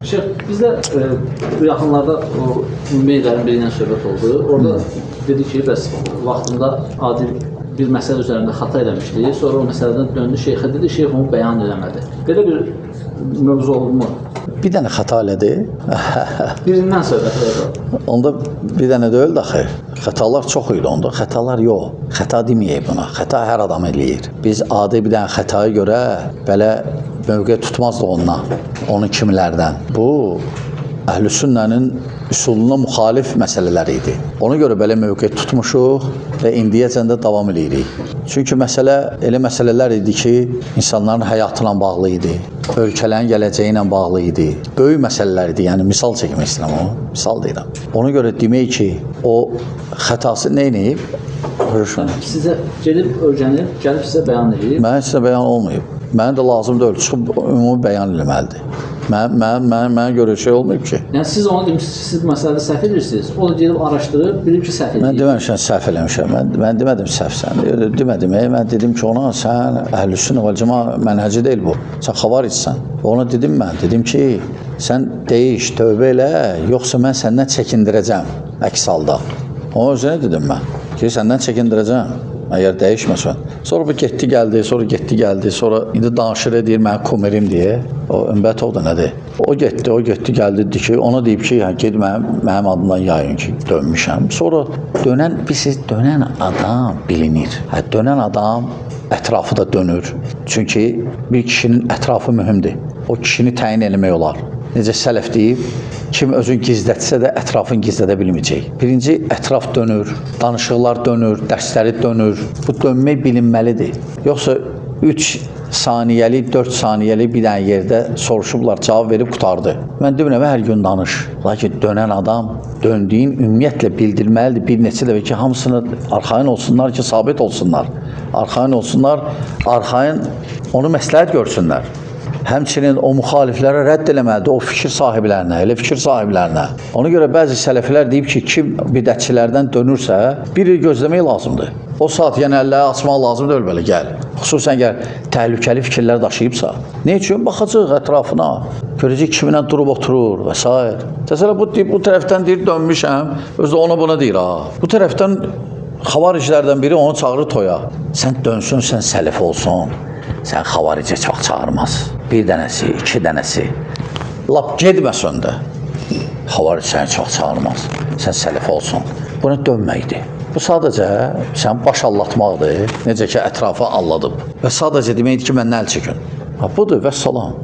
Şeyh, bizdə bu yaxınlarda o ümumiyyətlərin birindən söhbət oldu. Orada dedi ki, bəs vaxtında adi bir məsələ üzərində xata eləmişdi. Sonra o məsələdən döndü şeyxə dedi, şeyx onu bəyan eləmədi. Belə bir mövzu oldu mu? Bir dənə xəta elədi. Birindən söhbət oldu. Onda bir dənə deyil də xeyr. Xətalar çox idi onda. Xətalar yox. Xəta deməyək buna. Xəta hər adam eləyir. Biz adi bir dənə xətaya görə belə mövqe tutmazdıq ondan, onun kimilərdən. Bu, Əhl-i Sünnənin üsuluna müxalif məsələlər idi. Ona görə belə mövqe tutmuşuq və indiyəcən də davam edirik. Çünki məsələ elə məsələlər idi ki, insanların həyatına bağlı idi, ölkələrin gələcəyi ilə bağlı idi. Böyük məsələlər idi, yəni misal çəkmək istəyirəm o, misal deyirəm. Ona görə demək ki, o xətası nə edib? Sizə gedib öyrənib, gəlib sizə bəyan edib? Mənə sizə bəyan olmayıb. Mənə də lazım deyil, çıxıb ümumi bəyan eləməlidir. Mənə görə şey olmayıb ki. Yəni siz ona demişsiniz, siz məsələdə səhv edirsiniz, o da gedib araşdırıb, bilib ki, səhv edir. Mən deməmişəm, səhv eləmişəm. Mən demədim səhvsən. Demədim, mən dedim ki, ona sən Əhl-i Sünnə vəl Cəmaət mənhəci deyil bu. Sən xavaricsən. Ona dedim mən, dedim ki, sən deyiş, tövbə elə, yoxsa mən səndən çəkindirəcəm əks halda. Ona özünə dedim mən ki, səndən çəkindirəcəm. Əgər dəyişməsən. Sonra bu getdi gəldi, sonra indi danışır deyir, mən komerim deyə. O Ümbətov da nədir? O getdi gəldi dedi ki, ona deyib ki, ged mənim adımdan yayın ki, dönmüşəm. Sonra dönən adam bilinir. Dönən adam ətrafı da dönür. Çünki bir kişinin ətrafı mühümdür. O kişini təyin eləmək olar. Necə sələf deyib, kim özün gizlətsə də ətrafını gizlədə bilməyəcək. Birinci, ətraf dönür, danışıqlar dönür, dərsləri dönür. Bu dönmək bilinməlidir. Yoxsa 3 saniyəli, 4 saniyəli bir dənə yerdə soruşublar, cavab verib qutardı. Mən demirəm, hər gün danış. Lakin dönən adam, döndüyün ümumiyyətlə bildirməlidir. Bir neçə dəfə ki, hamısını arxayın olsunlar ki, sabit olsunlar. Arxayın olsunlar, arxayın onu məsləhət görsünlər. Həmçinin o müxaliflərə rədd eləməlidir, o fikir sahiblərinə, elə fikir sahiblərinə. Ona görə bəzi sələflər deyib ki, kim bidətçilərdən dönürsə, bir il gözləmək lazımdır. O saat yəni əlləri açmaq lazım deyil belə, gəl. Xüsusən əgər təhlükəli fikirlər daşıyıbsa. Ne üçün? Baxacaq ətrafına, görəcək kiminlə durub oturur və s. Təsələ bu tərəfdən deyir, dönmüşəm, özü ona buna deyir, Bu tərəfdən xavariclərdən biri onu çağırır toya. Sən dönsün, sən sələf olsun. Sən xavaricə çox çağırmaz. Bir dənəsi, 2 dənəsi. Lap gedməsən də. Xavaric səni çox çağırmaz. Sən sələf olsun. Buna dönməkdir. Bu sadəcə sən baş allatmaqdır. Necə ki, ətrafı alladıb. Və sadəcə deməkdir ki, məndən əl çəkin. Budur, vəssalam.